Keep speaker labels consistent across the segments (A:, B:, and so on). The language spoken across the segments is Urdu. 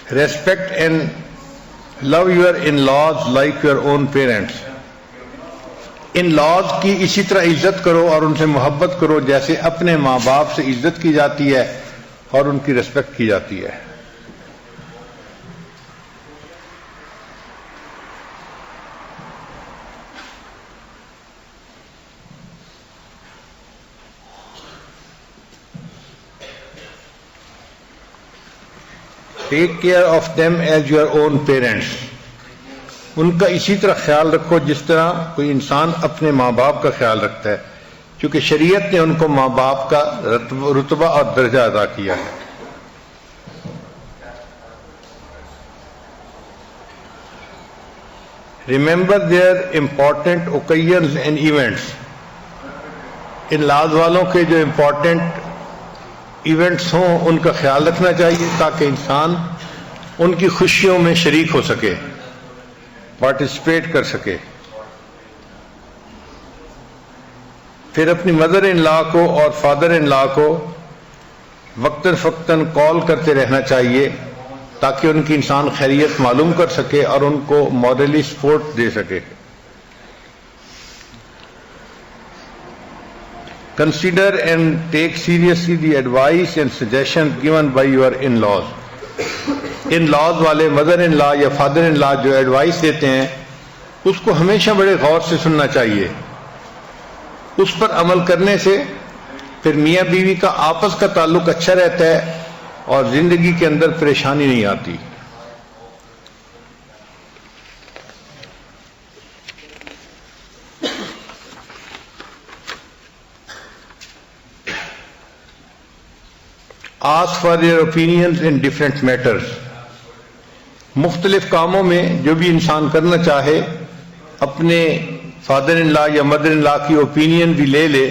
A: Respect and love your in-laws like your own parents. ان-laws کی اسی طرح عزت کرو اور ان سے محبت کرو جیسے اپنے ماں باپ سے عزت کی جاتی ہے اور ان کی ریسپیکٹ کی جاتی ہے. Take care of them as your own parents. ان کا اسی طرح خیال رکھو جس طرح کوئی انسان اپنے ماں باپ کا خیال رکھتا ہے، کیونکہ شریعت نے ان کو ماں باپ کا رتبہ اور درجہ ادا کیا ہے. Remember their important occasions and events. ان-laws والوں کے جو امپورٹنٹ ایونٹس ہوں ان کا خیال رکھنا چاہیے تاکہ انسان ان کی خوشیوں میں شریک ہو سکے، پارٹیسپیٹ کر سکے. پھر اپنی مدر ان لا کو اور فادر ان لا کو وقتاً فوقتاً کال کرتے رہنا چاہیے تاکہ ان کی انسان خیریت معلوم کر سکے اور ان کو مورلی سپورٹ دے سکے. Consider and take seriously the advice and suggestions given by your in-laws. ان-laws والے مدر ان لا یا فادر ان لا جو ایڈوائس دیتے ہیں اس کو ہمیشہ بڑے غور سے سننا چاہیے. اس پر عمل کرنے سے پھر میاں بیوی کا آپس کا تعلق اچھا رہتا ہے اور زندگی کے اندر پریشانی نہیں آتی. Ask for their opinions in different matters. مختلف کاموں میں جو بھی انسان کرنا چاہے اپنے فادر ان لا یا مدر ان لا کی اوپینین بھی لے لے،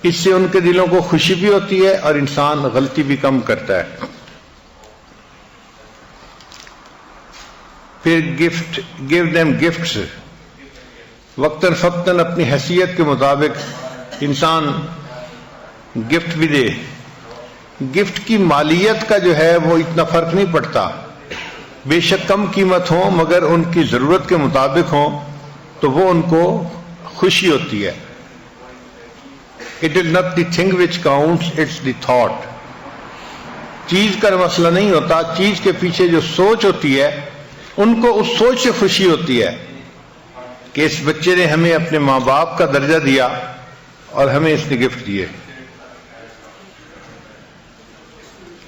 A: اس سے ان کے دلوں کو خوشی بھی ہوتی ہے اور انسان غلطی بھی کم کرتا ہے. پھر give them gifts. وقتاً فوقتاً اپنی حیثیت کے مطابق انسان گفٹ بھی دے. گفٹ کی مالیت کا جو ہے وہ اتنا فرق نہیں پڑتا، بے شک کم قیمت ہوں مگر ان کی ضرورت کے مطابق ہوں تو وہ ان کو خوشی ہوتی ہے. It is not the thing which counts, it's the thought. چیز کا مسئلہ نہیں ہوتا، چیز کے پیچھے جو سوچ ہوتی ہے ان کو اس سوچ سے خوشی ہوتی ہے کہ اس بچے نے ہمیں اپنے ماں باپ کا درجہ دیا اور ہمیں اس نے گفٹ دیے.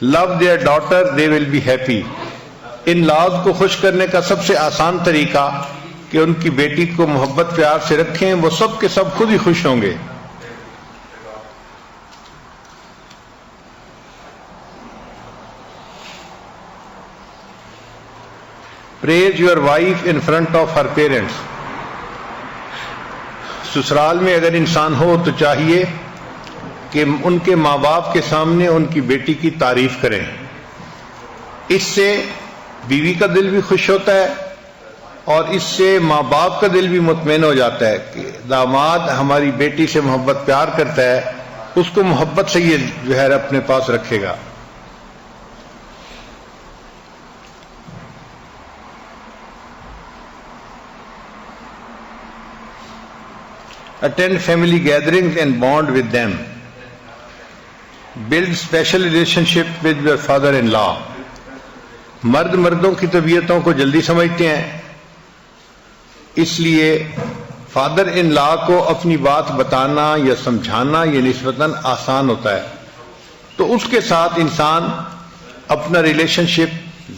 A: Love their daughter, they will be happy. ان-laws کو خوش کرنے کا سب سے آسان طریقہ کہ ان کی بیٹی کو محبت پیار سے رکھیں، وہ سب کے سب خود ہی خوش ہوں گے. Praise your wife in front of her parents. سسرال میں اگر انسان ہو تو چاہیے کہ ان کے ماں باپ کے سامنے ان کی بیٹی کی تعریف کریں. اس سے بیوی کا دل بھی خوش ہوتا ہے اور اس سے ماں باپ کا دل بھی مطمئن ہو جاتا ہے کہ داماد ہماری بیٹی سے محبت پیار کرتا ہے، اس کو محبت سے یہ جو ہے اپنے پاس رکھے گا. Attend family gatherings and bond with them. Build special relationship with your father-in-law. مرد مردوں کی طبیعتوں کو جلدی سمجھتے ہیں، اس لیے فادر ان لا کو اپنی بات بتانا یا سمجھانا یہ نسبتاً آسان ہوتا ہے، تو اس کے ساتھ انسان اپنا ریلیشن شپ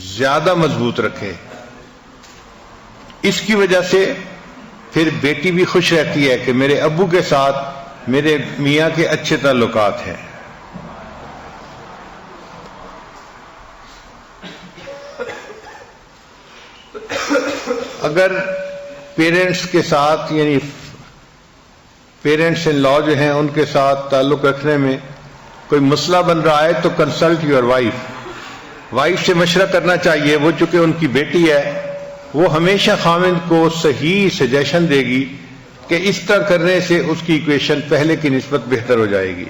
A: زیادہ مضبوط رکھے. اس کی وجہ سے پھر بیٹی بھی خوش رہتی ہے کہ میرے ابو کے ساتھ میرے میاں کے اچھے تعلقات ہیں. اگر پیرنٹس کے ساتھ یعنی پیرنٹس ان لا جو ہیں ان کے ساتھ تعلق رکھنے میں کوئی مسئلہ بن رہا ہے تو کنسلٹ یور وائف سے مشورہ کرنا چاہیے. وہ چونکہ ان کی بیٹی ہے وہ ہمیشہ خاوند کو صحیح سجیشن دے گی کہ اس طرح کرنے سے اس کی ایکویشن پہلے کی نسبت بہتر ہو جائے گی.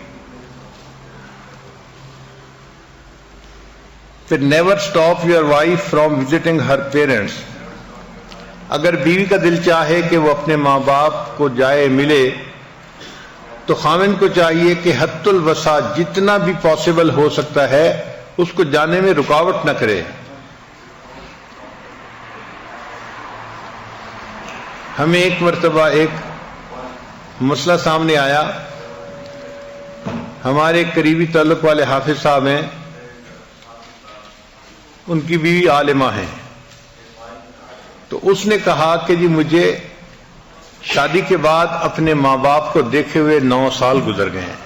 A: پھر never stop your wife from visiting her parents. اگر بیوی کا دل چاہے کہ وہ اپنے ماں باپ کو جائے ملے تو خاوند کو چاہیے کہ حد الوسع جتنا بھی پاسبل ہو سکتا ہے اس کو جانے میں رکاوٹ نہ کرے. ہمیں ایک مرتبہ ایک مسئلہ سامنے آیا. ہمارے قریبی تعلق والے حافظ صاحب ہیں, ان کی بیوی عالمہ ہیں. تو اس نے کہا کہ جی مجھے شادی کے بعد اپنے ماں باپ کو دیکھے ہوئے 9 سال گزر گئے ہیں.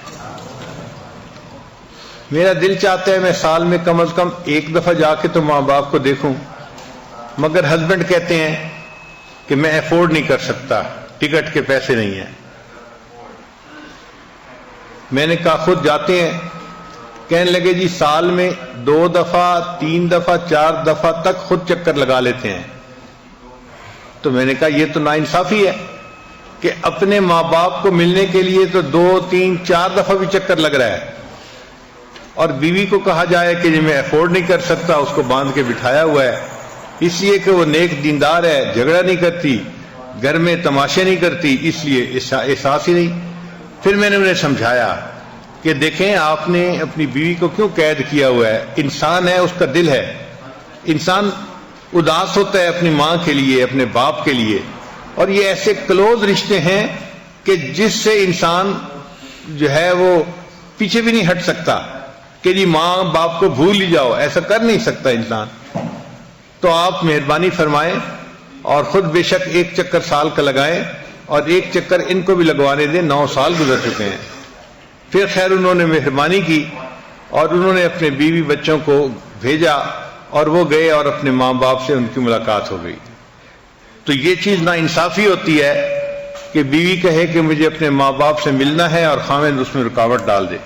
A: میرا دل چاہتا ہے میں سال میں کم از کم ایک دفعہ جا کے تو ماں باپ کو دیکھوں, مگر ہسبینڈ کہتے ہیں کہ میں افورڈ نہیں کر سکتا, ٹکٹ کے پیسے نہیں ہیں. میں نے کہا خود جاتے ہیں. کہنے لگے جی سال میں 2 دفعہ 3 دفعہ 4 دفعہ تک خود چکر لگا لیتے ہیں. تو میں نے کہا یہ تو ناانصافی ہے کہ اپنے ماں باپ کو ملنے کے لیے تو 2 3 4 دفعہ بھی چکر لگ رہا ہے, اور بیوی کو کہا جائے کہ جی میں افورڈ نہیں کر سکتا, اس کو باندھ کے بٹھایا ہوا ہے اس لیے کہ وہ نیک دیندار ہے, جھگڑا نہیں کرتی, گھر میں تماشے نہیں کرتی, اس لیے احساس ہی نہیں. پھر میں نے انہیں سمجھایا کہ دیکھیں آپ نے اپنی بیوی کو کیوں قید کیا ہوا ہے, انسان ہے, اس کا دل ہے. انسان اداس ہوتا ہے اپنی ماں کے لیے, اپنے باپ کے لیے, اور یہ ایسے کلوز رشتے ہیں کہ جس سے انسان جو ہے وہ پیچھے بھی نہیں ہٹ سکتا کہ جی ماں باپ کو بھول ہی جاؤ, ایسا کر نہیں سکتا انسان. تو آپ مہربانی فرمائیں اور خود بے شک ایک چکر سال کا لگائیں, اور ایک چکر ان کو بھی لگوانے دیں. 9 سال گزر چکے ہیں. پھر خیر انہوں نے مہربانی کی اور انہوں نے اپنے بیوی بچوں کو بھیجا اور وہ گئے اور اپنے ماں باپ سے ان کی ملاقات ہو گئی. تو یہ چیز ناانصافی ہوتی ہے کہ بیوی کہے کہ مجھے اپنے ماں باپ سے ملنا ہے اور خاوند اس میں رکاوٹ ڈال دے.